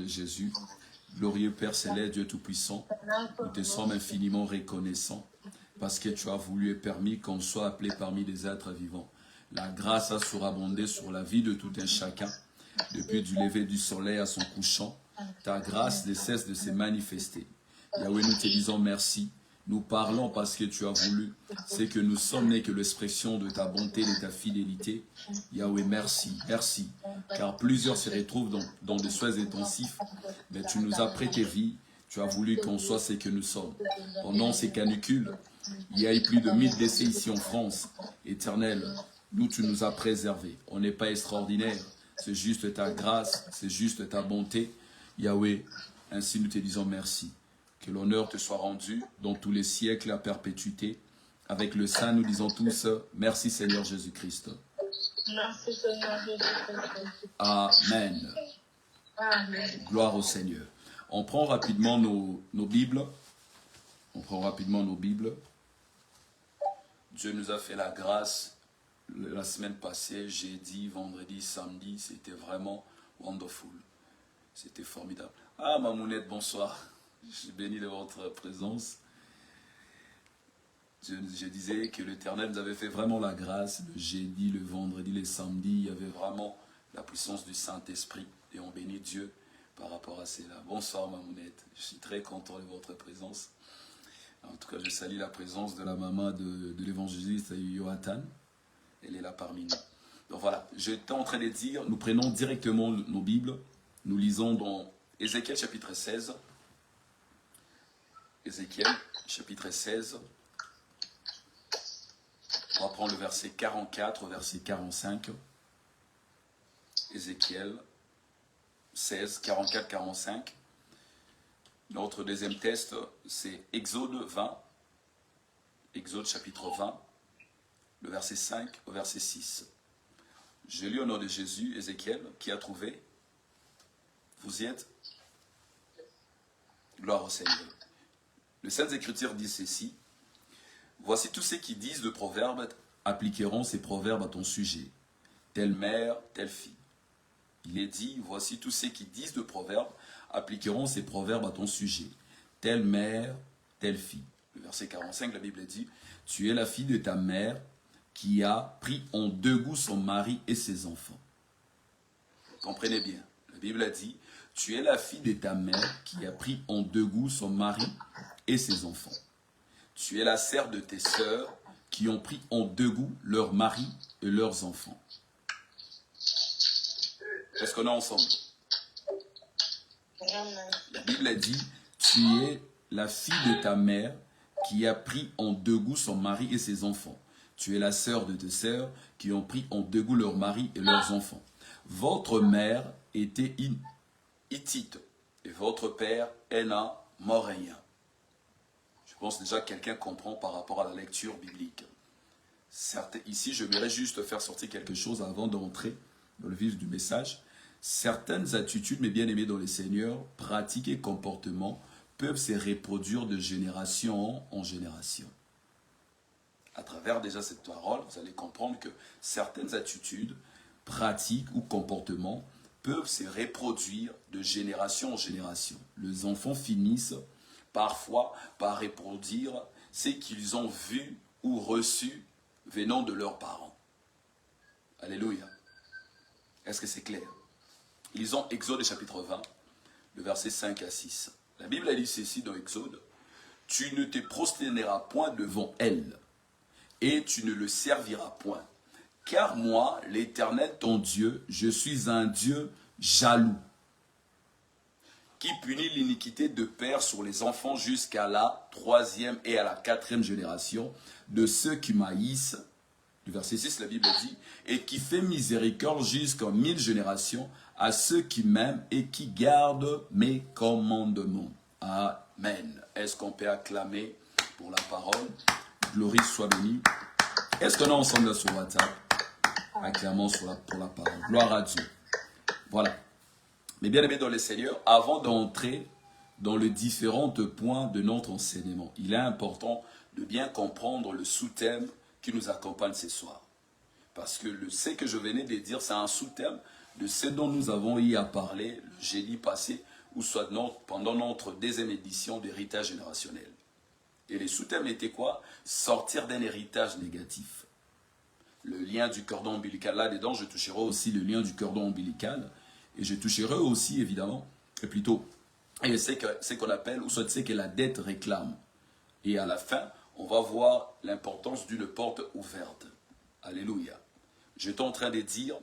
Jésus. Glorieux Père Céleste, Dieu Tout-Puissant, nous te sommes infiniment reconnaissants parce que tu as voulu et permis qu'on soit appelé parmi les êtres vivants. La grâce a surabondé sur la vie de tout un chacun, depuis du lever du soleil à son couchant. Ta grâce ne cesse de se manifester. Yahweh, nous te disons merci. Nous parlons parce que tu as voulu. C'est que nous sommes nés que l'expression de ta bonté et de ta fidélité. Yahweh, merci, merci. Car plusieurs se retrouvent dans des soins intensifs. Mais tu nous as prêté vie. Tu as voulu qu'on soit ce que nous sommes. Pendant ces canicules, il y a eu plus de 1000 décès ici en France. Éternel, nous, tu nous as préservés. On n'est pas extraordinaire. C'est juste ta grâce. C'est juste ta bonté. Yahweh, ainsi nous te disons merci. Que l'honneur te soit rendu dans tous les siècles à perpétuité. Avec le Saint, nous disons tous, merci Seigneur Jésus-Christ. Merci Seigneur Jésus-Christ. Amen. Amen. Gloire au Seigneur. On prend rapidement nos Bibles. On prend rapidement nos Bibles. Dieu nous a fait la grâce. La semaine passée, jeudi, vendredi, samedi, c'était vraiment wonderful. C'était formidable. Ah, Mamounette, bonsoir. Je suis béni de votre présence. Je disais que l'Éternel nous avait fait vraiment la grâce. Le jeudi, le vendredi, les samedis, il y avait vraiment la puissance du Saint-Esprit. Et on bénit Dieu par rapport à cela. Bonsoir, Mamounette. Je suis très content de votre présence. En tout cas, je salue la présence de la maman de l'évangéliste Johathan. Elle est là parmi nous. Donc voilà, j'étais en train de dire, nous prenons directement nos Bibles. Nous lisons dans Ézéchiel chapitre 16. Ézéchiel, chapitre 16. On va prendre le verset 44 au verset 45. Ézéchiel 16, 44, 45. Notre deuxième texte, c'est Exode 20. Exode chapitre 20, le verset 5 au verset 6. Je lis au nom de Jésus, Ézéchiel, qui a trouvé. Vous y êtes? Gloire au Seigneur. Les Saintes Écritures disent ceci. Voici tous ceux qui disent de proverbes appliqueront ces proverbes à ton sujet. Telle mère, telle fille. Il est dit, voici tous ceux qui disent de proverbes appliqueront ces proverbes à ton sujet. Telle mère, telle fille. Le verset 45, la Bible dit, tu es la fille de ta mère qui a pris en dégoût son mari et ses enfants. Comprenez bien. La Bible a dit, tu es la fille de ta mère qui a pris en dégoût son mari et ses enfants. Tu es la sœur de tes sœurs qui ont pris en dégoût leurs maris et leurs enfants. Est-ce qu'on est ensemble? La Bible a dit, tu es la fille de ta mère qui a pris en dégoût son mari et ses enfants. Tu es la sœur de tes sœurs qui ont pris en dégoût leurs maris et leurs enfants. Votre mère était Hittite et votre père Héna, Moréen. Je pense déjà que quelqu'un comprend par rapport à la lecture biblique. Ici, je voudrais juste faire sortir quelque chose avant d'entrer dans le vif du message. Certaines attitudes, mes bien-aimés dans le Seigneur, pratiques et comportements peuvent se reproduire de génération en génération. À travers déjà cette parole, vous allez comprendre que certaines attitudes, pratiques ou comportements peuvent se reproduire de génération en génération. Les enfants finissent parfois par reproduire ce qu'ils ont vu ou reçu venant de leurs parents. Alléluia. Est-ce que c'est clair? Ils ont Exode chapitre 20, le verset 5 à 6. La Bible a dit ceci dans Exode. Tu ne te prosterneras point devant elle, et tu ne le serviras point. Car moi, l'Éternel ton Dieu, je suis un Dieu jaloux, qui punit l'iniquité de père sur les enfants jusqu'à la 3e et à la 4e génération de ceux qui m'haïssent. Du verset 6, la Bible dit, et qui fait miséricorde jusqu'en 1000 générations à ceux qui m'aiment et qui gardent mes commandements. Amen. Est-ce qu'on peut acclamer pour la parole? Glorie soit bénie. Est-ce qu'on est ensemble sur WhatsApp? Acclamons pour la parole. Gloire à Dieu. Voilà. Mais bien aimés dans le Seigneur, avant d'entrer dans les différents points de notre enseignement, il est important de bien comprendre le sous-thème qui nous accompagne ce soir. Parce que ce que je venais de dire, c'est un sous-thème de ce dont nous avons eu à parler le jeudi passé ou soit pendant notre deuxième édition d'héritage générationnel. Et les sous-thèmes étaient quoi? Sortir d'un héritage négatif. Le lien du cordon ombilical. Là-dedans, je toucherai aussi le lien du cordon ombilical. Et je toucherai aussi, évidemment, et plutôt, c'est qu'on appelle, ou soit c'est que la dette réclame. Et à la fin, on va voir l'importance d'une porte ouverte. Alléluia. J'étais en train de dire,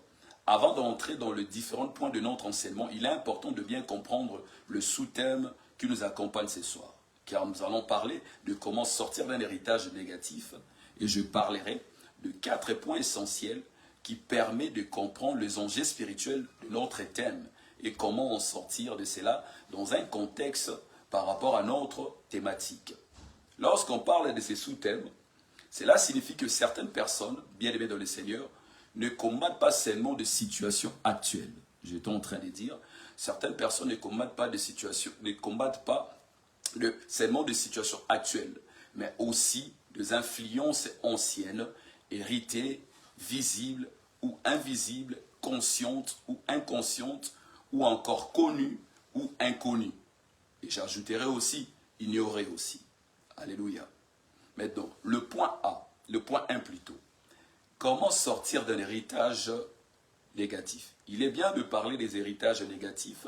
avant d'entrer dans les différents points de notre enseignement, il est important de bien comprendre le sous-thème qui nous accompagne ce soir. Car nous allons parler de comment sortir d'un héritage négatif. Et je parlerai de 4 points essentiels qui permettent de comprendre les enjeux spirituels de notre thème et comment en sortir de cela dans un contexte par rapport à notre thématique. Lorsqu'on parle de ces sous-thèmes, cela signifie que certaines personnes, bien aimées dans le Seigneur, ne combattent pas seulement de situations actuelles. J'étais en train de dire, certaines personnes ne combattent pas seulement des situations actuelles, mais aussi des influences anciennes, héritées, visibles ou invisibles, conscientes ou inconscientes, ou encore connues ou inconnues. Et j'ajouterai aussi, ignorées aussi. Alléluia. Maintenant, le point A, le point 1 plutôt. Comment sortir d'un héritage négatif? Il est bien de parler des héritages négatifs,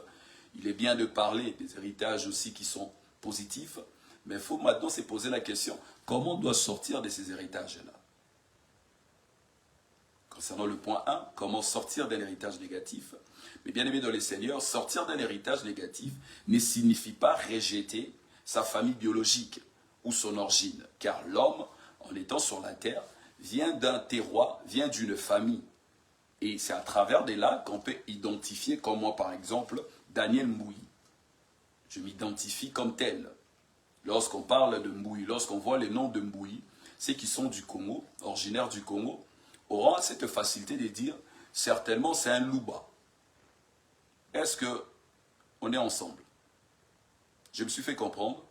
il est bien de parler des héritages aussi qui sont positifs, mais il faut maintenant se poser la question, comment on doit sortir de ces héritages-là? Concernant le point 1, comment sortir d'un héritage négatif? Mais bien aimé dans les Seigneurs, sortir d'un héritage négatif ne signifie pas rejeter sa famille biologique ou son origine, car l'homme, en étant sur la terre, vient d'un terroir, vient d'une famille. Et c'est à travers de là qu'on peut identifier, comme moi par exemple, Daniel Mbouyi. Je m'identifie comme tel. Lorsqu'on parle de Mbouyi, lorsqu'on voit les noms de Mbouyi, ceux qui sont du Congo, originaires du Congo, auront cette facilité de dire, certainement c'est un Louba. Est-ce que on est ensemble? Je me suis fait comprendre?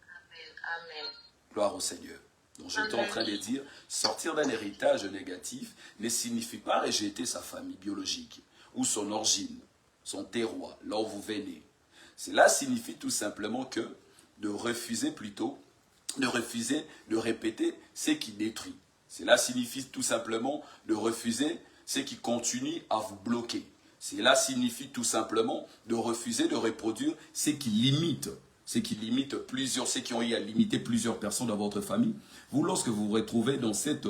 Amen. Gloire au Seigneur. Donc j'étais en train de dire, sortir d'un héritage négatif ne signifie pas rejeter sa famille biologique ou son origine, son terroir, là où vous venez. Cela signifie tout simplement que de refuser de répéter ce qui détruit. Cela signifie tout simplement de refuser ce qui continue à vous bloquer. Cela signifie tout simplement de refuser de reproduire ce qui limite ceux qui ont eu à limiter plusieurs personnes dans votre famille. Vous, lorsque vous vous retrouvez dans cette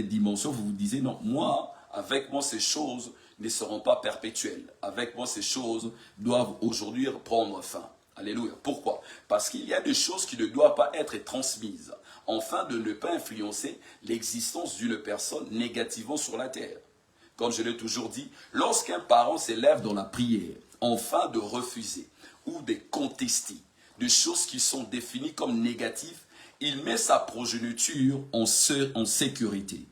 dimension, vous vous disiez, non, moi, avec moi, ces choses ne seront pas perpétuelles. Avec moi, ces choses doivent aujourd'hui prendre fin. Alléluia. Pourquoi? Parce qu'il y a des choses qui ne doivent pas être transmises, afin de ne pas influencer l'existence d'une personne négativement sur la terre. Comme je l'ai toujours dit, lorsqu'un parent s'élève dans la prière, afin de refuser ou de contester des choses qui sont définies comme négatives, il met sa progéniture en sécurité.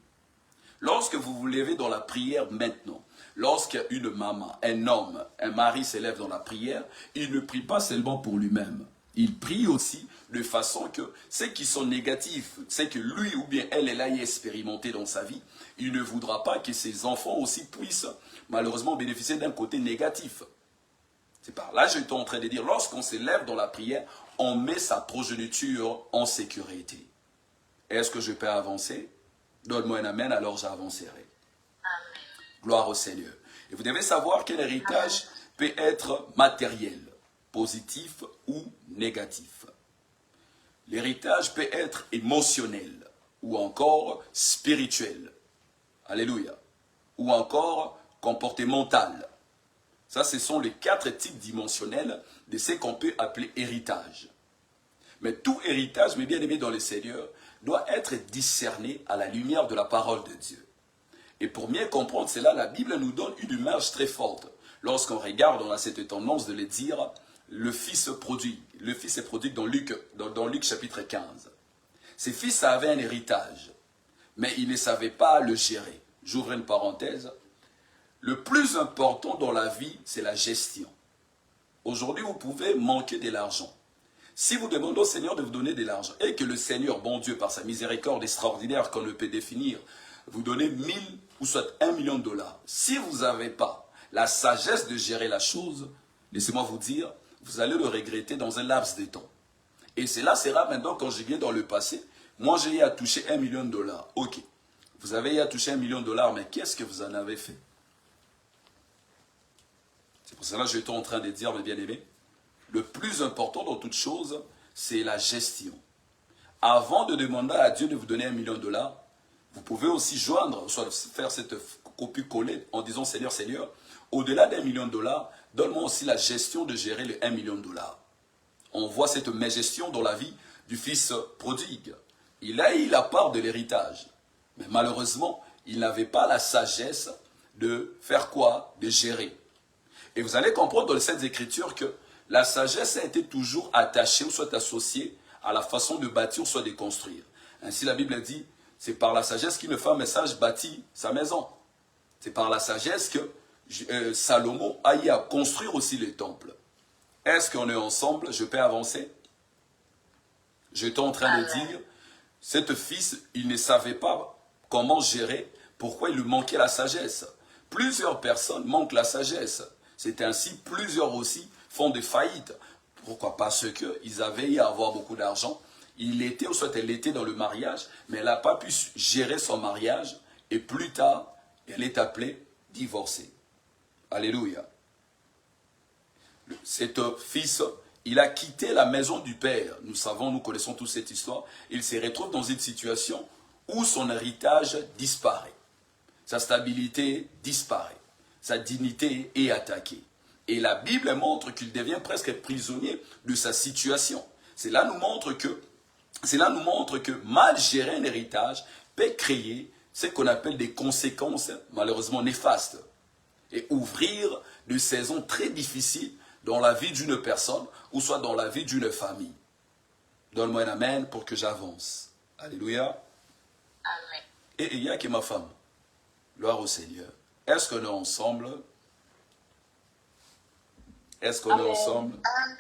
Lorsque vous vous levez dans la prière maintenant, lorsqu'une maman, un homme, un mari s'élève dans la prière, il ne prie pas seulement pour lui-même. Il prie aussi de façon que ceux qui sont négatifs, c'est que lui ou bien elle l'a expérimenté dans sa vie, il ne voudra pas que ses enfants aussi puissent malheureusement bénéficier d'un côté négatif. C'est par là que je suis en train de dire, lorsqu'on s'élève dans la prière, on met sa progéniture en sécurité. Est-ce que je peux avancer? Donne-moi un amen, alors j'avancerai. Amen. Gloire au Seigneur. Et vous devez savoir qu'un héritage peut être matériel, positif ou négatif. L'héritage peut être émotionnel ou encore spirituel. Alléluia. Ou encore comportemental. Ça, ce sont les 4 types dimensionnels de ce qu'on peut appeler héritage. Mais tout héritage, mes bien-aimés dans le Seigneur, doit être discerné à la lumière de la parole de Dieu. Et pour mieux comprendre cela, la Bible nous donne une image très forte. Lorsqu'on regarde, on a cette tendance de le dire, le fils prodigue. Le fils est prodigue dans Luc chapitre 15. Ces fils avaient un héritage, mais ils ne savaient pas le gérer. J'ouvre une parenthèse. Le plus important dans la vie, c'est la gestion. Aujourd'hui, vous pouvez manquer de l'argent. Si vous demandez au Seigneur de vous donner de l'argent, et que le Seigneur, bon Dieu, par sa miséricorde extraordinaire qu'on ne peut définir, vous donne 1000 ou soit 1 million de dollars. Si vous n'avez pas la sagesse de gérer la chose, laissez-moi vous dire, vous allez le regretter dans un laps de temps. Et cela sera maintenant quand je viens dans le passé. Moi, j'ai eu à toucher 1 million de dollars. Ok. Vous avez eu à toucher 1 million de dollars, mais qu'est-ce que vous en avez fait? C'est pour cela que j'étais en train de dire, mes bien-aimés, le plus important dans toute chose, c'est la gestion. Avant de demander à Dieu de vous donner 1 million de dollars, vous pouvez aussi joindre, soit faire cette copie-coller en disant, Seigneur, Seigneur, au-delà d'1 million de dollars, donne-moi aussi la gestion de gérer les 1 million de dollars. On voit cette gestion dans la vie du fils prodigue. Il a eu la part de l'héritage. Mais malheureusement, il n'avait pas la sagesse de faire quoi? De gérer. Et vous allez comprendre dans cette écriture que la sagesse a été toujours attachée ou soit associée à la façon de bâtir ou soit de construire. Ainsi la Bible dit, c'est par la sagesse qu'une femme sage bâtit sa maison. C'est par la sagesse que Salomon a eu à construire aussi le temple. Est-ce qu'on est ensemble? Je peux avancer? J'étais en train de dire, cet fils, il ne savait pas comment gérer, pourquoi il lui manquait la sagesse. Plusieurs personnes manquent la sagesse. C'est ainsi, plusieurs aussi font des faillites. Pourquoi? Parce qu'ils avaient à avoir beaucoup d'argent. Il était, ou soit elle était dans le mariage, mais elle n'a pas pu gérer son mariage. Et plus tard, elle est appelée divorcée. Alléluia. Cet fils, il a quitté la maison du père. Nous savons, nous connaissons toute cette histoire. Il se retrouve dans une situation où son héritage disparaît. Sa stabilité disparaît. Sa dignité est attaquée. Et la Bible montre qu'il devient presque prisonnier de sa situation. Cela nous montre que mal gérer un héritage peut créer ce qu'on appelle des conséquences malheureusement néfastes et ouvrir des saisons très difficiles dans la vie d'une personne ou soit dans la vie d'une famille. Donne-moi un amen pour que j'avance. Alléluia. Amen. Et il y a que ma femme. Gloire au Seigneur. Est-ce qu'on est ensemble? Est-ce qu'on est ensemble? Amen.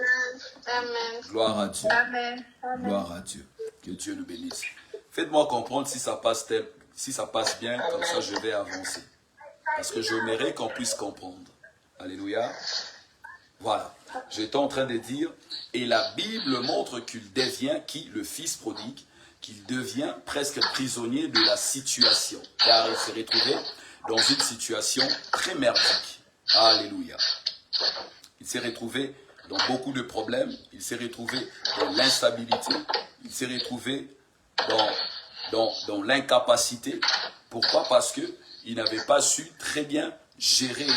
Amen. Gloire à Dieu. Amen. Amen. Gloire à Dieu. Que Dieu nous bénisse. Faites-moi comprendre si ça passe bien, comme ça je vais avancer. Parce que j'aimerais qu'on puisse comprendre. Alléluia. Voilà. J'étais en train de dire, et la Bible montre qu'il devient, le fils prodigue, qu'il devient presque prisonnier de la situation. Car il s'est retrouvé dans une situation très merdique. Alléluia. Il s'est retrouvé dans beaucoup de problèmes. Il s'est retrouvé dans l'instabilité. Il s'est retrouvé dans l'incapacité. Pourquoi? Parce qu'il n'avait pas su très bien gérer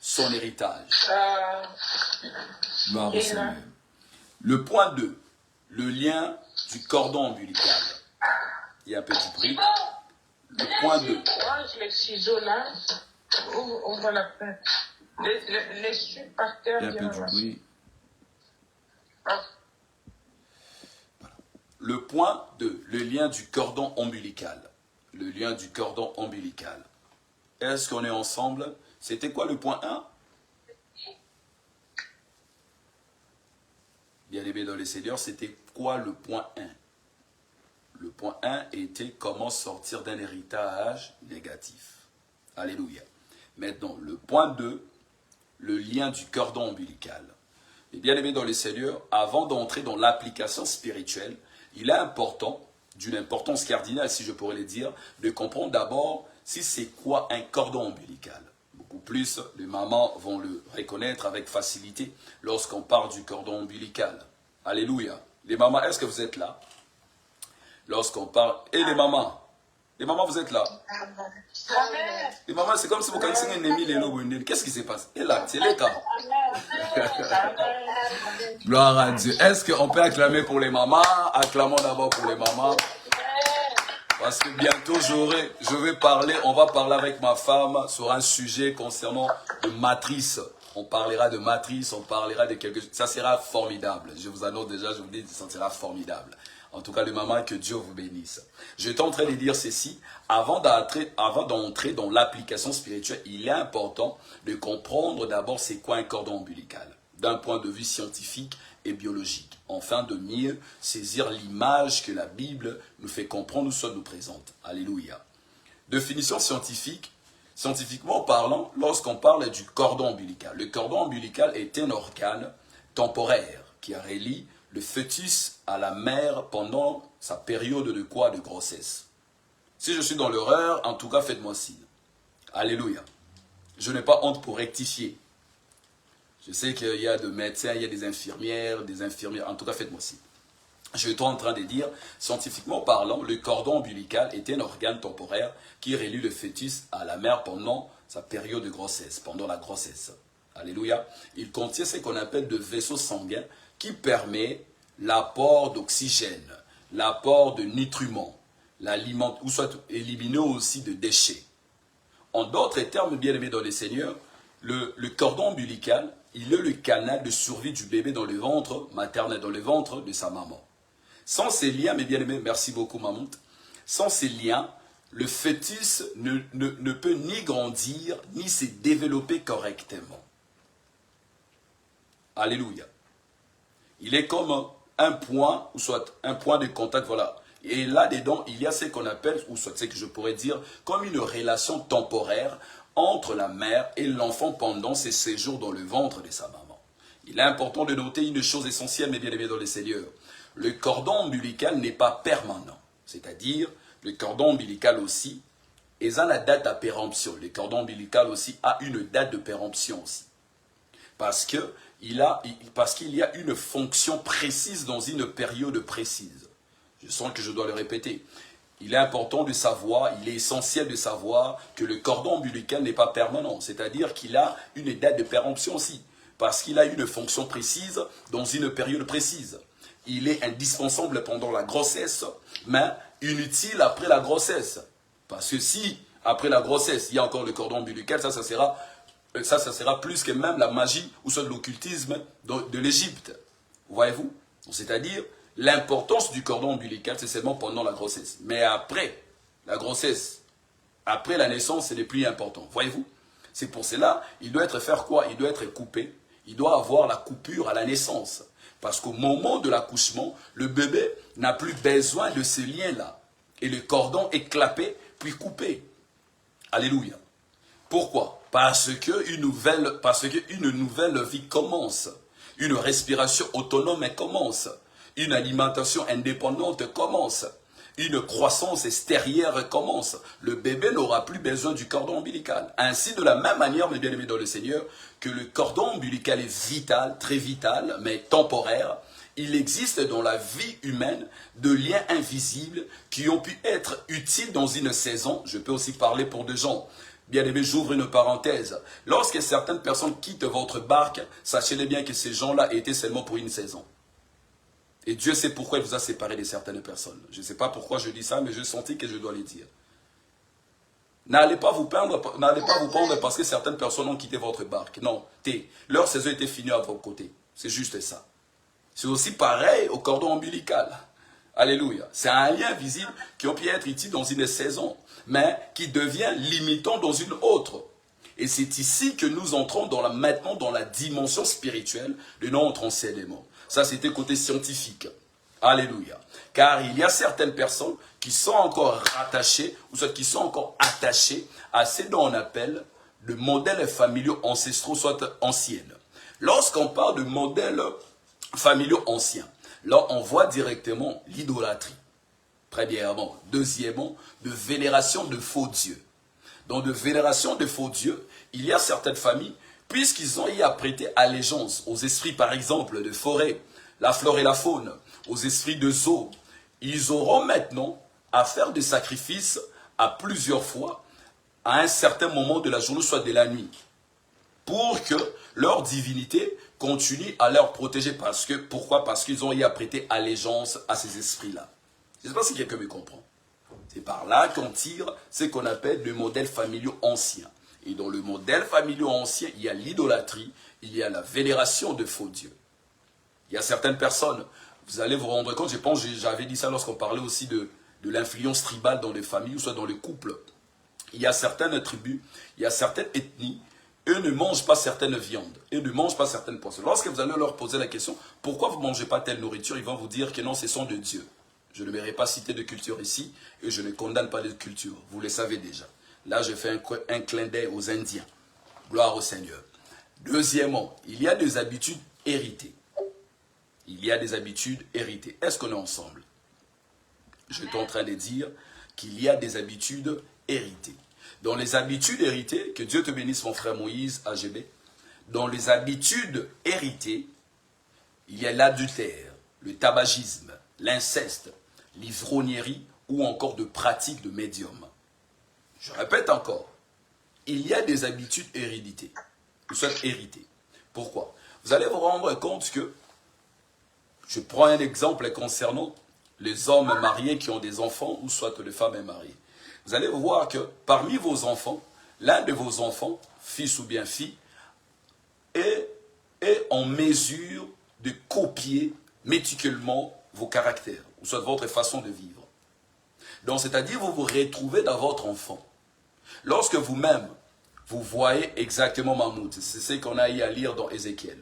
son héritage. Gloire au Seigneur. Le point 2, le lien du cordon ombilical. Il y a un petit bruit. Le point 2. Range les ciseaux là, on va la faire. Les suies par terre. Il y a un peu du bruit. Ah. Le point 2, le lien du cordon ombilical. Le lien du cordon ombilical. Est-ce qu'on est ensemble? C'était quoi le point 1? Bien-aimé dans les Seigneurs, c'était quoi le point 1? Le point 1 était comment sortir d'un héritage négatif. Alléluia. Maintenant, le point 2, le lien du cordon ombilical. Et bien aimé dans les Seigneurs, avant d'entrer dans l'application spirituelle, il est important, d'une importance cardinale, si je pourrais le dire, de comprendre d'abord si c'est quoi un cordon ombilical. Beaucoup plus, les mamans vont le reconnaître avec facilité lorsqu'on parle du cordon ombilical. Alléluia. Les mamans, est-ce que vous êtes là? Lorsqu'on parle... Et les mamans, vous êtes là? Amen. Les mamans, c'est comme si vous connaissiez un ennemi, les lobes. Qu'est-ce qui se passe? Et là, c'est les cas. Gloire à Dieu. Est-ce qu'on peut acclamer pour les mamans? Acclamons d'abord pour les mamans. Parce que bientôt, on va parler avec ma femme sur un sujet concernant de matrice. On parlera de matrice, on parlera de quelque chose. Ça sera formidable. Je vous annonce déjà, je vous dis, ça sera formidable. En tout cas, les mamans, que Dieu vous bénisse. J'étais en train de dire ceci. Avant d'entrer dans l'application spirituelle, il est important de comprendre d'abord c'est quoi un cordon ombilical, d'un point de vue scientifique et biologique, afin de mieux saisir l'image que la Bible nous fait comprendre ou soit nous présente. Alléluia. Définition scientifique, Scientifiquement parlant, lorsqu'on parle du cordon ombilical, le cordon ombilical est un organe temporaire qui relie le fœtus à la mère pendant sa période de quoi? De grossesse. Si je suis dans l'erreur, en tout cas, faites-moi signe. Alléluia. Je n'ai pas honte pour rectifier. Je sais qu'il y a des médecins, il y a des infirmières, en tout cas, faites-moi signe. Je suis en train de dire, scientifiquement parlant, le cordon ombilical est un organe temporaire qui relie le fœtus à la mère pendant sa période de grossesse, pendant la grossesse. Alléluia. Il contient ce qu'on appelle de vaisseaux sanguins qui permet l'apport d'oxygène, l'apport de nutriments, ou soit éliminer aussi de déchets. En d'autres termes, bien aimés dans les seigneurs, le cordon ombilical, il est le canal de survie du bébé dans le ventre maternel, dans le ventre de sa maman. Sans ces liens, mes bien-aimés, merci beaucoup maman, sans ces liens, le fœtus ne peut ni grandir, ni se développer correctement. Alléluia. Il est comme un point, ou soit un point de contact, voilà. Et là-dedans, il y a ce qu'on appelle, ou soit ce que je pourrais dire, comme une relation temporaire entre la mère et l'enfant pendant ses séjours dans le ventre de sa maman. Il est important de noter une chose essentielle, mes bien-aimés dans les seigneurs. Le cordon ombilical n'est pas permanent. C'est-à-dire, le cordon ombilical aussi, et a la date de péremption. Le cordon ombilical aussi a une date de péremption aussi. Parce qu'il y a une fonction précise dans une période précise. Je sens que je dois le répéter. Il est important de savoir, il est essentiel de savoir que le cordon ombilical n'est pas permanent. C'est-à-dire qu'il a une date de péremption aussi. Parce qu'il a une fonction précise dans une période précise. Il est indispensable pendant la grossesse, mais inutile après la grossesse. Parce que si, après la grossesse, il y a encore le cordon ombilical, ça sera plus que même la magie ou soit l'occultisme de l'Égypte. Voyez-vous? C'est-à-dire, l'importance du cordon ombilical, c'est seulement pendant la grossesse. Mais après la grossesse, après la naissance, c'est le plus important. Voyez-vous? C'est pour cela, il doit être faire quoi? Il doit être coupé. Il doit avoir la coupure à la naissance. Parce qu'au moment de l'accouchement, le bébé n'a plus besoin de ce lien-là. Et le cordon est clapé, puis coupé. Alléluia. Pourquoi? Parce qu'une nouvelle vie commence. Une respiration autonome commence. Une alimentation indépendante commence. Une croissance extérieure commence. Le bébé n'aura plus besoin du cordon ombilical. Ainsi, de la même manière, mes bien-aimés dans le Seigneur, que le cordon ombilical est vital, très vital, mais temporaire. Il existe dans la vie humaine de liens invisibles qui ont pu être utiles dans une saison. Je peux aussi parler pour des gens. Bien-aimés, j'ouvre une parenthèse. Lorsque certaines personnes quittent votre barque, sachez-les bien que ces gens-là étaient seulement pour une saison. Et Dieu sait pourquoi il vous a séparé de certaines personnes. Je ne sais pas pourquoi je dis ça, mais je sentis que je dois le dire. N'allez pas vous pendre parce que certaines personnes ont quitté votre barque. Non, leur saison était finie à vos côtés. C'est juste ça. C'est aussi pareil au cordon ombilical. Alléluia. C'est un lien visible qui peut être utile dans une saison, mais qui devient limitant dans une autre. Et c'est ici que nous entrons maintenant dans la dimension spirituelle de notre enseignement. Ça, c'était côté scientifique. Alléluia. Car il y a certaines personnes qui sont encore rattachées, ou soit qui sont encore attachées à ce dont on appelle le modèle familiaux ancestraux, soit anciennes. Lorsqu'on parle de modèles familiaux anciens, là, on voit directement l'idolâtrie. Premièrement. Deuxièmement, de vénération de faux dieux. Dans de vénération de faux dieux, il y a certaines familles, puisqu'ils ont y à prêter allégeance aux esprits, par exemple, de forêt, la flore et la faune, aux esprits de zoo, ils auront maintenant à faire des sacrifices à plusieurs fois, à un certain moment de la journée, soit de la nuit, pour que leur divinité continue à leur protéger. Pourquoi? Parce qu'ils ont y à prêter allégeance à ces esprits-là. Je ne sais pas si quelqu'un me comprend. C'est par là qu'on tire ce qu'on appelle le modèle familial ancien. Et dans le modèle familial ancien, il y a l'idolâtrie, il y a la vénération de faux dieux. Il y a certaines personnes, vous allez vous rendre compte, je pense que j'avais dit ça lorsqu'on parlait aussi de l'influence tribale dans les familles, ou soit dans les couples. Il y a certaines tribus, il y a certaines ethnies, eux ne mangent pas certaines viandes, eux ne mangent pas certaines poissons. Lorsque vous allez leur poser la question, pourquoi vous ne mangez pas telle nourriture, ils vont vous dire que non, ce sont de Dieu. Je ne verrai pas citer de culture ici, et je ne condamne pas de culture, vous le savez déjà. Là, je fais un clin d'œil aux Indiens. Gloire au Seigneur. Deuxièmement, il y a des habitudes héritées. Il y a des habitudes héritées. Est-ce qu'on est ensemble? Je suis en train de dire qu'il y a des habitudes héritées. Dans les habitudes héritées, que Dieu te bénisse mon frère Moïse, AGB, dans les habitudes héritées, il y a l'adultère, le tabagisme, l'inceste, l'ivrognerie ou encore de pratiques de médium. Je répète encore, il y a des habitudes héritées. Pourquoi? Vous allez vous rendre compte que, je prends un exemple concernant les hommes mariés qui ont des enfants ou soit les femmes mariées. Vous allez voir que parmi vos enfants, l'un de vos enfants, fils ou bien fille, est en mesure de copier méticuleusement vos caractères, ou soit votre façon de vivre. Donc, c'est-à-dire, vous vous retrouvez dans votre enfant. Lorsque vous-même, vous voyez exactement Mahmoud, c'est ce qu'on a eu à lire dans Ézéchiel.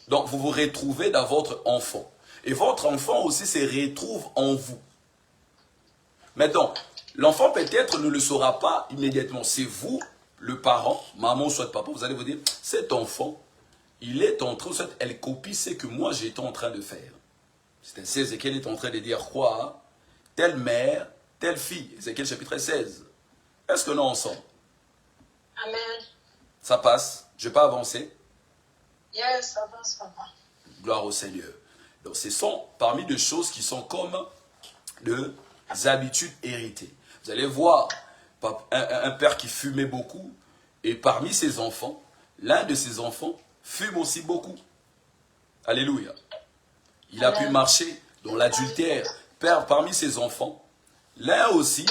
Donc, vous vous retrouvez dans votre enfant. Et votre enfant aussi se retrouve en vous. Maintenant, l'enfant peut-être ne le saura pas immédiatement. C'est vous, le parent, maman soit papa, vous allez vous dire, cet enfant, il est en train, elle copie ce que moi j'étais en train de faire. C'est ainsi Ézéchiel est en train de dire quoi? Telle mère, telle fille. Ézéchiel chapitre 16. Est-ce que nous ensemble? Amen. Ça passe? Je ne vais pas avancer? Yes, ça va. Gloire au Seigneur. Donc ce sont parmi des choses qui sont comme des habitudes héritées. Vous allez voir un père qui fumait beaucoup et parmi ses enfants, l'un de ses enfants fume aussi beaucoup. Alléluia. Il a pu marcher dans l'adultère. Père, parmi ses enfants, l'un aussi,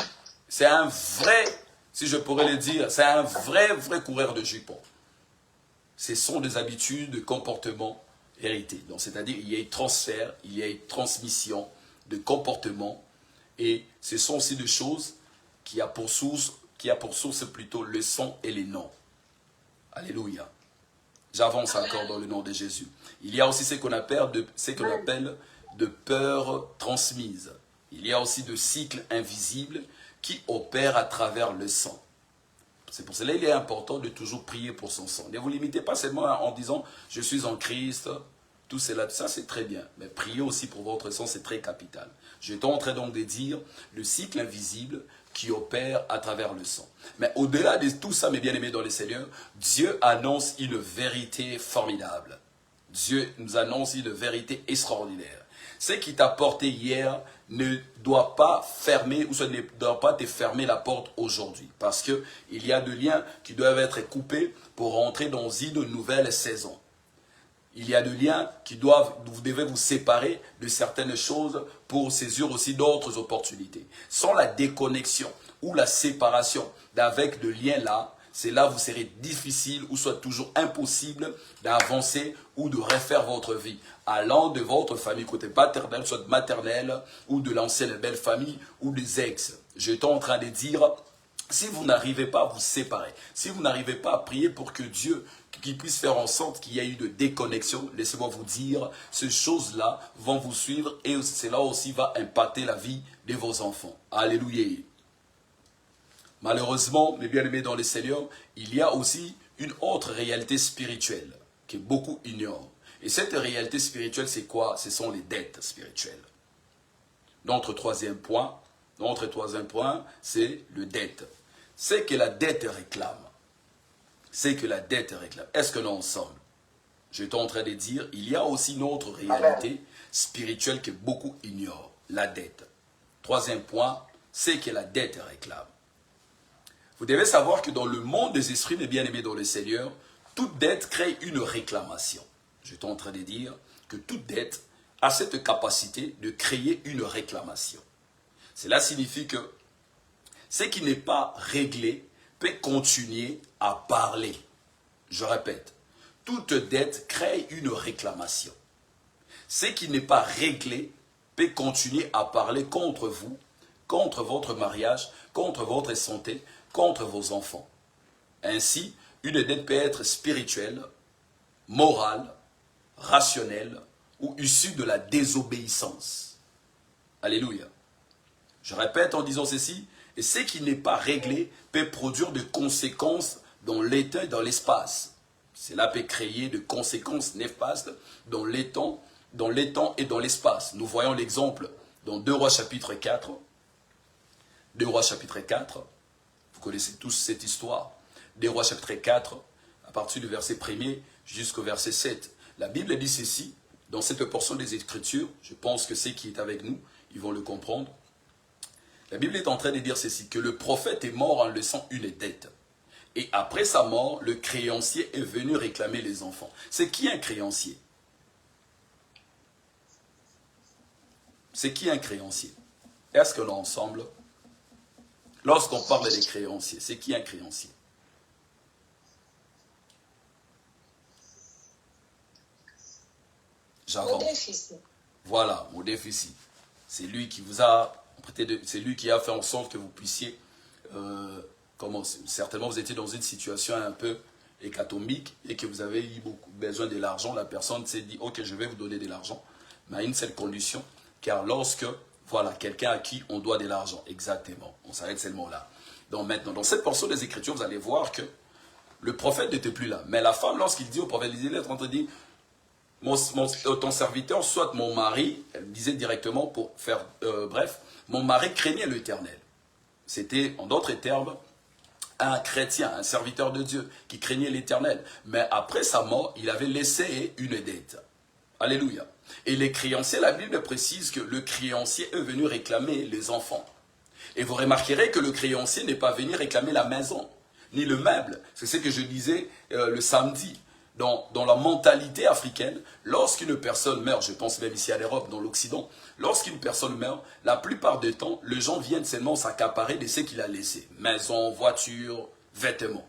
c'est un vrai, si je pourrais le dire, c'est un vrai coureur de jupons. Ce sont des habitudes, de comportements hérités. Donc, c'est-à-dire, il y a un transfert, il y a une transmission de comportements. Et ce sont aussi des choses qui a pour source plutôt le sang et les noms. Alléluia. J'avance encore dans le nom de Jésus. Il y a aussi ce qu'on appelle de peur transmise. Il y a aussi de cycles invisibles qui opèrent à travers le sang. C'est pour cela qu'il est important de toujours prier pour son sang. Ne vous limitez pas seulement en disant « je suis en Christ », tout cela, ça c'est très bien. Mais prier aussi pour votre sang, c'est très capital. Je suis en train donc de dire le cycle invisible qui opère à travers le sang. Mais au-delà de tout ça, mes bien-aimés dans le Seigneur, Dieu annonce une vérité formidable. Dieu nous annonce une vérité extraordinaire. Ce qui t'a porté hier ne doit pas fermer ou ça ne doit pas te fermer la porte aujourd'hui. Parce qu'il y a des liens qui doivent être coupés pour rentrer dans une nouvelle saison. Il y a des liens vous devez vous séparer de certaines choses pour saisir aussi d'autres opportunités. Sans la déconnexion ou la séparation d'avec de liens là, c'est là où vous serez difficile ou soit toujours impossible d'avancer ou de refaire votre vie. Allant de votre famille côté paternel, soit maternelle ou de l'ancienne belle famille ou des ex. J'étais en train de dire, si vous n'arrivez pas à vous séparer, si vous n'arrivez pas à prier pour que Dieu qui puisse faire en sorte qu'il y ait eu de déconnexion, laissez-moi vous dire, ces choses-là vont vous suivre et cela aussi va impacter la vie de vos enfants. Alléluia. Malheureusement, mes bien-aimés dans le Seigneur, il y a aussi une autre réalité spirituelle que beaucoup ignorent. Et cette réalité spirituelle, c'est quoi? Ce sont les dettes spirituelles. Notre troisième point, c'est le dette. C'est que la dette réclame. C'est que la dette réclame. Est-ce que nous ensemble? Je suis en train de dire, il y a aussi une autre réalité spirituelle que beaucoup ignorent. La dette. Troisième point, c'est que la dette réclame. Vous devez savoir que dans le monde des esprits, mes bien-aimés dans le Seigneur, toute dette crée une réclamation. Je suis en train de dire que toute dette a cette capacité de créer une réclamation. Cela signifie que ce qui n'est pas réglé peut continuer à parler. Je répète, toute dette crée une réclamation. Ce qui n'est pas réglé peut continuer à parler contre vous, contre votre mariage, contre votre santé, contre vos enfants. Ainsi, une dette peut être spirituelle, morale, rationnelle ou issue de la désobéissance. Alléluia. Je répète en disant ceci, et ce qui n'est pas réglé peut produire de conséquences dans l'état et dans l'espace. Cela peut créer de conséquences néfastes dans l'étang et dans l'espace. Nous voyons l'exemple dans 2 Rois chapitre 4. 2 Rois chapitre 4. Vous connaissez tous cette histoire. 2 Rois chapitre 4, à partir du verset 1er jusqu'au verset 7. La Bible dit ceci, dans cette portion des Écritures, je pense que ceux qui est avec nous, ils vont le comprendre. La Bible est en train de dire ceci, que le prophète est mort en laissant une dette. Et après sa mort, le créancier est venu réclamer les enfants. C'est qui un créancier? C'est qui un créancier? Est-ce que l'on ensemble, lorsqu'on parle des créanciers, c'est qui un créancier? J'avance. Voilà, mon déficit. C'est lui qui vous a prêté, c'est lui qui a fait en sorte que vous puissiez, certainement vous étiez dans une situation un peu hécatomique et que vous avez eu besoin de l'argent. La personne s'est dit, ok, je vais vous donner de l'argent, mais à une seule condition, car lorsque, voilà, quelqu'un à qui on doit de l'argent, exactement, on s'arrête seulement là. Donc maintenant, dans cette portion des Écritures, vous allez voir que le prophète n'était plus là. Mais la femme, lorsqu'il dit au prophète, il est en train de dire, ton serviteur, soit mon mari, elle disait directement pour faire bref, mon mari craignait l'Éternel. C'était, en d'autres termes, un chrétien, un serviteur de Dieu qui craignait l'Éternel. Mais après sa mort, il avait laissé une dette. Alléluia. Et les créanciers, la Bible précise que le créancier est venu réclamer les enfants. Et vous remarquerez que le créancier n'est pas venu réclamer la maison, ni le meuble. C'est ce que je disais le samedi. Dans la mentalité africaine, lorsqu'une personne meurt, je pense même ici à l'Europe, dans l'Occident, lorsqu'une personne meurt, la plupart du temps, les gens viennent seulement s'accaparer de ce qu'il a laissé. Maison, voiture, vêtements.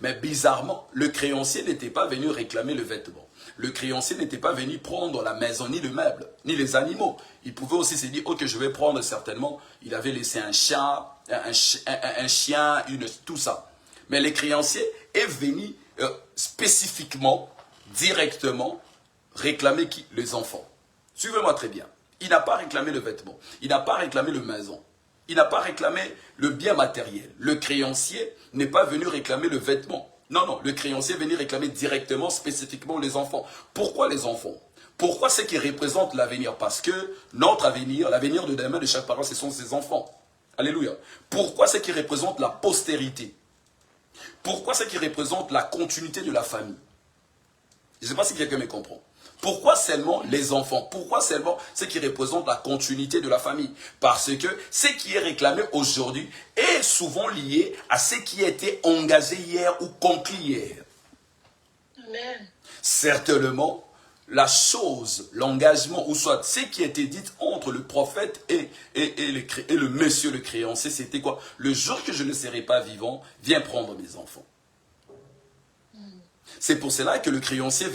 Mais bizarrement, le créancier n'était pas venu réclamer le vêtement. Le créancier n'était pas venu prendre la maison, ni le meuble, ni les animaux. Il pouvait aussi se dire, ok, je vais prendre certainement, il avait laissé un chat, un chien, tout ça. Mais le créancier est venu spécifiquement, directement, réclamer qui? Les enfants. Suivez-moi très bien. Il n'a pas réclamé le vêtement. Il n'a pas réclamé le maison. Il n'a pas réclamé le bien matériel. Le créancier n'est pas venu réclamer le vêtement. Non, non. Le créancier est venu réclamer directement, spécifiquement les enfants. Pourquoi les enfants? Pourquoi ce qui représente l'avenir? Parce que notre avenir, l'avenir de demain de chaque parent, ce sont ses enfants. Alléluia. Pourquoi ce qui représente la postérité? Pourquoi ce qui représente la continuité de la famille? Je ne sais pas si quelqu'un me comprend. Pourquoi seulement les enfants? Pourquoi seulement ce qui représente la continuité de la famille? Parce que ce qui est réclamé aujourd'hui est souvent lié à ce qui a été engagé hier ou conclu hier. Amen. Certainement, la chose, l'engagement, ou soit ce qui a été dit entre le prophète et le monsieur, le créancier, c'était quoi? Le jour que je ne serai pas vivant, viens prendre mes enfants. C'est pour cela que le créancier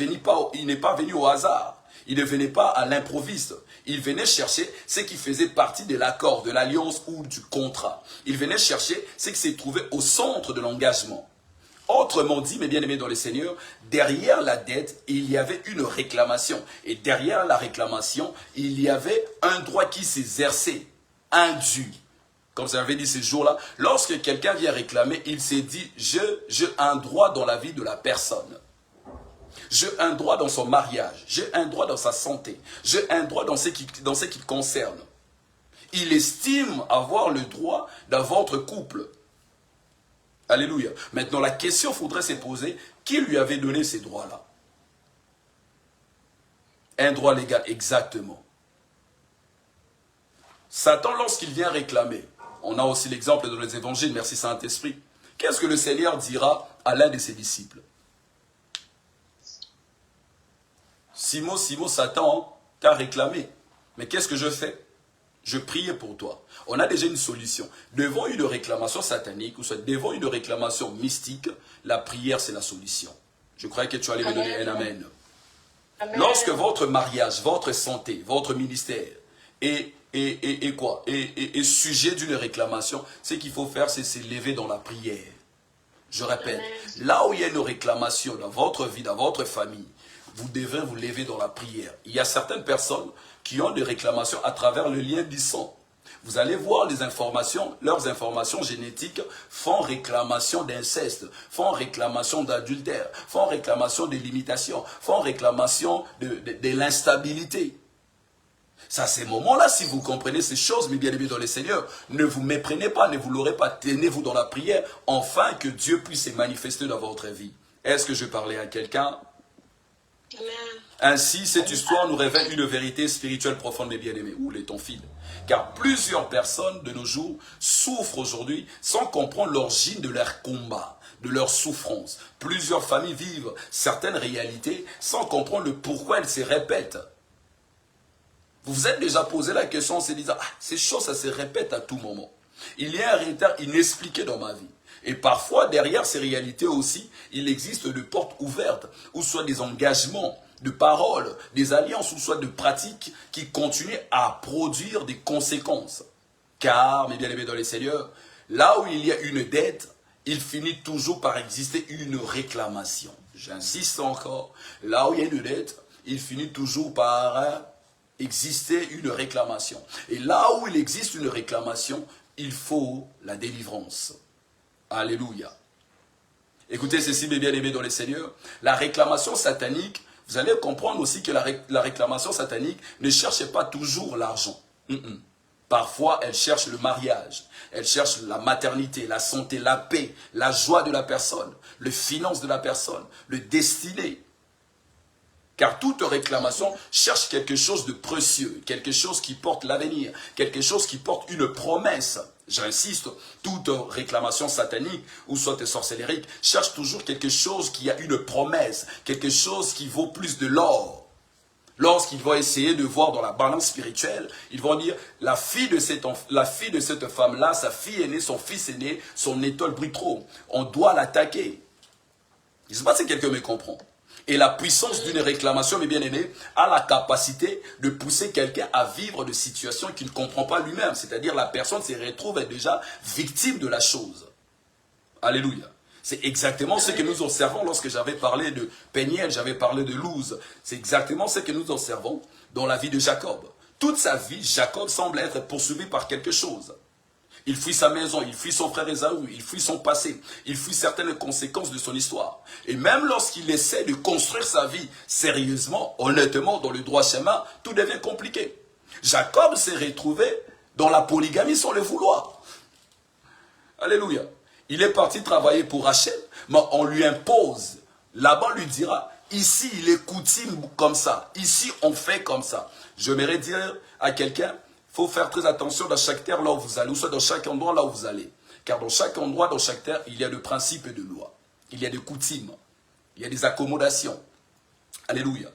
il n'est pas venu au hasard. Il ne venait pas à l'improviste. Il venait chercher ce qui faisait partie de l'accord, de l'alliance ou du contrat. Il venait chercher ce qui s'est trouvé au centre de l'engagement. Autrement dit, mes bien-aimés dans le Seigneur, derrière la dette, il y avait une réclamation. Et derrière la réclamation, il y avait un droit qui s'exerçait, un dû. Comme ça avait dit ces jours-là, lorsque quelqu'un vient réclamer, il s'est dit, j'ai un droit dans la vie de la personne. J'ai un droit dans son mariage. J'ai un droit dans sa santé. J'ai un droit dans ce qui le concerne. Il estime avoir le droit dans votre couple. Alléluia. Maintenant, la question faudrait se poser, qui lui avait donné ces droits-là? Un droit légal, exactement. Satan, lorsqu'il vient réclamer, on a aussi l'exemple dans les évangiles, merci Saint-Esprit. Qu'est-ce que le Seigneur dira à l'un de ses disciples? Simon, Simon, Satan t'a réclamé. Mais qu'est-ce que je fais? Je priais pour toi. On a déjà une solution. Devant une réclamation satanique, ou soit devant une réclamation mystique, la prière, c'est la solution. Je croyais que tu allais me donner un amen. Amen. Lorsque votre mariage, votre santé, votre ministère est sujet d'une réclamation, ce qu'il faut faire, c'est s'élever dans la prière. Je répète, là où il y a une réclamation dans votre vie, dans votre famille, vous devez vous lever dans la prière. Il y a certaines personnes qui ont des réclamations à travers le lien du sang. vous allez voir les informations, leurs informations génétiques font réclamation d'inceste, font réclamation d'adultère, font réclamation de limitation, font réclamation de l'instabilité. C'est à ces moments-là, si vous comprenez ces choses, mes bien-aimés dans le Seigneur, ne vous méprenez pas, ne vous l'aurez pas, tenez-vous dans la prière, afin que Dieu puisse se manifester dans votre vie. Est-ce que je parlais à quelqu'un? Amen. Ainsi, cette histoire nous révèle une vérité spirituelle profonde, mes bien-aimés. Où est ton fil? Car plusieurs personnes de nos jours souffrent aujourd'hui sans comprendre l'origine de leur combat, de leur souffrance. Plusieurs familles vivent certaines réalités sans comprendre le pourquoi elles se répètent. Vous vous êtes déjà posé la question en se disant, ah, ces choses, ça se répète à tout moment. Il y a un retard inexpliqué dans ma vie. Et parfois, derrière ces réalités aussi, il existe des portes ouvertes, ou soit des engagements, de paroles, des alliances, ou soit de pratiques qui continuent à produire des conséquences. Car, mes bien-aimés dans les Seigneurs, là où il y a une dette, il finit toujours par exister une réclamation. J'insiste encore, là où il y a une dette, il finit toujours par exister une réclamation. Et là où il existe une réclamation, il faut la délivrance. Alléluia. Écoutez ceci, mes bien-aimés dans les Seigneurs. La réclamation satanique, vous allez comprendre aussi que la réclamation satanique ne cherche pas toujours l'argent. Parfois, elle cherche le mariage, elle cherche la maternité, la santé, la paix, la joie de la personne, les finances de la personne, le destiné. Car toute réclamation cherche quelque chose de précieux, quelque chose qui porte l'avenir, quelque chose qui porte une promesse. J'insiste, toute réclamation satanique ou soit sorcellérique cherche toujours quelque chose qui a une promesse, quelque chose qui vaut plus de l'or. Lorsqu'ils vont essayer de voir dans la balance spirituelle, ils vont dire, la fille de cette femme-là, sa fille aînée, son fils aîné, son étoile brille trop. On doit l'attaquer. Je ne sais pas si quelqu'un me comprend. Et la puissance d'une réclamation, mes bien-aimés, a la capacité de pousser quelqu'un à vivre de situations qu'il ne comprend pas lui-même. C'est-à-dire la personne se retrouve déjà victime de la chose. Alléluia. C'est exactement ce que nous observons lorsque j'avais parlé de Péniel, j'avais parlé de Luz. C'est exactement ce que nous observons dans la vie de Jacob. Toute sa vie, Jacob semble être poursuivi par quelque chose. Il fuit sa maison, il fuit son frère Ésaü, il fuit son passé, il fuit certaines conséquences de son histoire. Et même lorsqu'il essaie de construire sa vie sérieusement, honnêtement, dans le droit chemin, tout devient compliqué. Jacob s'est retrouvé dans la polygamie sans le vouloir. Alléluia. Il est parti travailler pour Rachel, mais on lui impose. Laban lui dira, ici il est coutume comme ça, ici on fait comme ça. J'aimerais dire à quelqu'un, il faut faire très attention dans chaque terre là où vous allez, ou soit dans chaque endroit là où vous allez. Car dans chaque endroit, dans chaque terre, il y a des principes et des lois. Il y a des coutumes. Il y a des accommodations. Alléluia.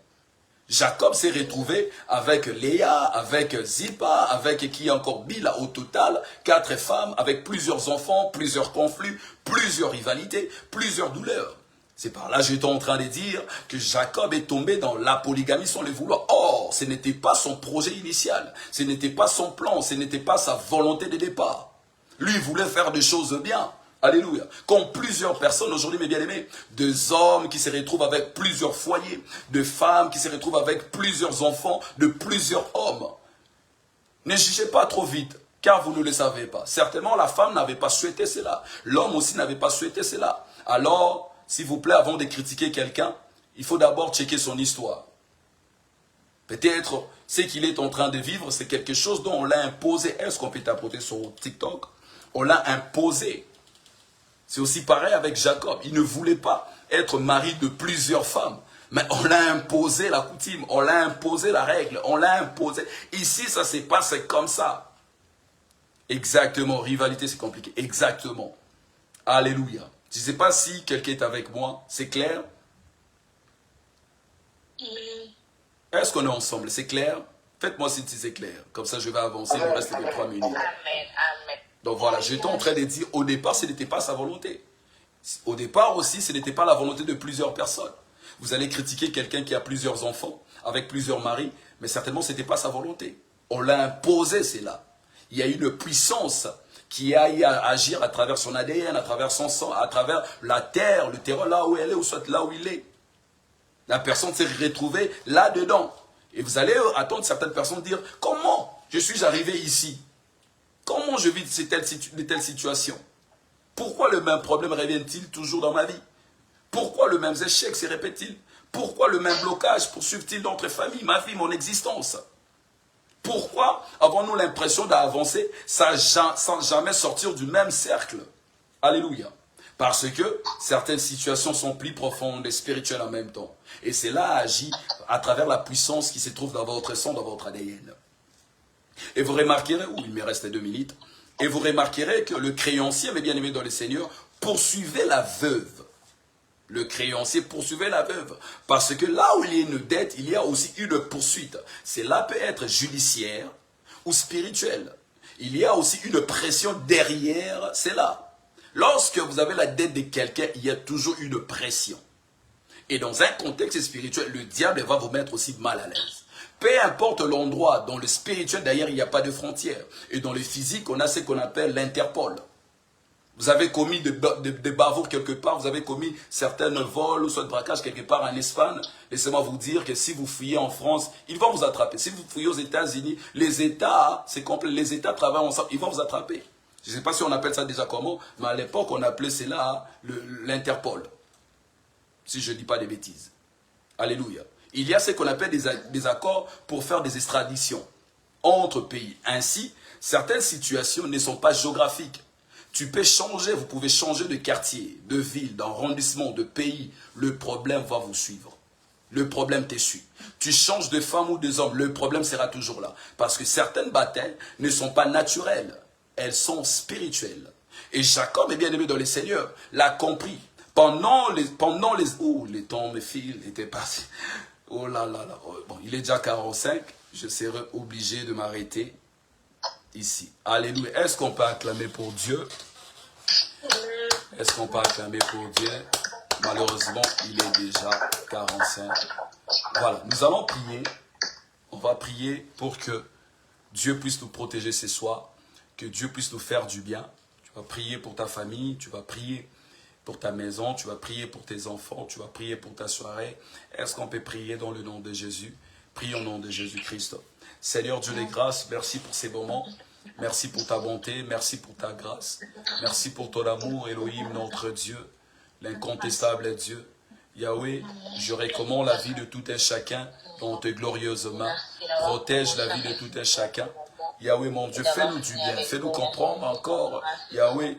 Jacob s'est retrouvé avec Léa, avec Zilpa, avec qui encore Bila au total, 4 femmes, avec plusieurs enfants, plusieurs conflits, plusieurs rivalités, plusieurs douleurs. C'est par là que j'étais en train de dire que Jacob est tombé dans la polygamie sans le vouloir. Or, ce n'était pas son projet initial, ce n'était pas son plan, ce n'était pas sa volonté de départ. Lui, il voulait faire des choses bien. Alléluia. Comme plusieurs personnes aujourd'hui, mes bien-aimés, des hommes qui se retrouvent avec plusieurs foyers, de femmes qui se retrouvent avec plusieurs enfants, de plusieurs hommes. Ne jugez pas trop vite, car vous ne le savez pas. Certainement, la femme n'avait pas souhaité cela. L'homme aussi n'avait pas souhaité cela. Alors, s'il vous plaît, avant de critiquer quelqu'un, il faut d'abord checker son histoire. Peut-être ce qu'il est en train de vivre, c'est quelque chose dont on l'a imposé. Est-ce qu'on peut t'apporter sur TikTok? On l'a imposé. C'est aussi pareil avec Jacob. Il ne voulait pas être mari de plusieurs femmes. Mais on l'a imposé la coutume, on l'a imposé la règle, on l'a imposé. Ici, ça se passe comme ça. Exactement, rivalité c'est compliqué. Exactement. Alléluia. Je ne sais pas si quelqu'un est avec moi. C'est clair? Est-ce qu'on est ensemble? C'est clair? Faites-moi si c'est clair. Comme ça, je vais avancer. Il me reste que 3 minutes. Amen, amen. Donc voilà, j'étais en train de dire, au départ, ce n'était pas sa volonté. Au départ aussi, ce n'était pas la volonté de plusieurs personnes. Vous allez critiquer quelqu'un qui a plusieurs enfants, avec plusieurs maris, mais certainement, ce n'était pas sa volonté. On l'a imposé, c'est là. Il y a une puissance qui a eu à agir à travers son ADN, à travers son sang, à travers la terre, le terreau là où elle est, ou soit là où il est. La personne s'est retrouvée là-dedans. Et vous allez attendre certaines personnes dire, comment je suis arrivé ici? Comment je vis de telles situations? Pourquoi le même problème revient-il toujours dans ma vie? Pourquoi le même échec se répète-t-il? Pourquoi le même blocage poursuit-il notre famille, ma vie, mon existence? Pourquoi avons-nous l'impression d'avancer sans jamais sortir du même cercle? Alléluia. Parce que certaines situations sont plus profondes et spirituelles en même temps. Et cela agit à travers la puissance qui se trouve dans votre sang, dans votre ADN. Et vous remarquerez, il me reste 2 minutes, et vous remarquerez que le créancier, mes bien-aimés dans le Seigneur, poursuivait la veuve. Le créancier poursuivait la veuve. Parce que là où il y a une dette, il y a aussi une poursuite. Cela peut être judiciaire ou spirituel. Il y a aussi une pression derrière cela. Lorsque vous avez la dette de quelqu'un, il y a toujours une pression. Et dans un contexte spirituel, le diable va vous mettre aussi mal à l'aise. Peu importe l'endroit, dans le spirituel, d'ailleurs, il n'y a pas de frontières. Et dans le physique, on a ce qu'on appelle l'Interpol. Vous avez commis des bavures quelque part, vous avez commis certains vols ou soit de braquage quelque part en Espagne. Laissez-moi vous dire que si vous fouillez en France, ils vont vous attraper. Si vous fouillez aux États-Unis, les États, c'est complet, les États travaillent ensemble, ils vont vous attraper. Je ne sais pas si on appelle ça déjà comment, mais à l'époque, on appelait cela l'Interpol. Si je ne dis pas des bêtises. Alléluia. Il y a ce qu'on appelle des accords pour faire des extraditions entre pays. Ainsi, certaines situations ne sont pas géographiques. Tu peux changer, vous pouvez changer de quartier, de ville, d'arrondissement, de pays. Le problème va vous suivre. Le problème te suit. Tu changes de femme ou de homme, le problème sera toujours là. Parce que certaines batailles ne sont pas naturelles. Elles sont spirituelles. Et Jacob, est bien aimé dans le Seigneur, l'a compris. Pendant les les temps, mes filles étaient passés. Oh là là là. Bon, il est déjà 45. Je serai obligé de m'arrêter ici. Alléluia. Est-ce qu'on peut acclamer pour Dieu? Est-ce qu'on peut acclamer pour Dieu? Malheureusement, il est déjà 45. Voilà. Nous allons prier. On va prier pour que Dieu puisse nous protéger ce soir. Que Dieu puisse nous faire du bien. Tu vas prier pour ta famille. Tu vas prier pour ta maison, tu vas prier pour tes enfants, tu vas prier pour ta soirée. Est-ce qu'on peut prier dans le nom de Jésus? Prie au nom de Jésus-Christ. Seigneur Dieu des grâces, merci pour ces moments. Merci pour ta bonté, merci pour ta grâce. Merci pour ton amour, Elohim, notre Dieu, l'incontestable Dieu. Yahweh, je recommande la vie de tout un chacun dans tes glorieuses mains. Protège la vie de tout un chacun. Yahweh, mon Dieu, fais-nous du bien, fais-nous comprendre encore, Yahweh,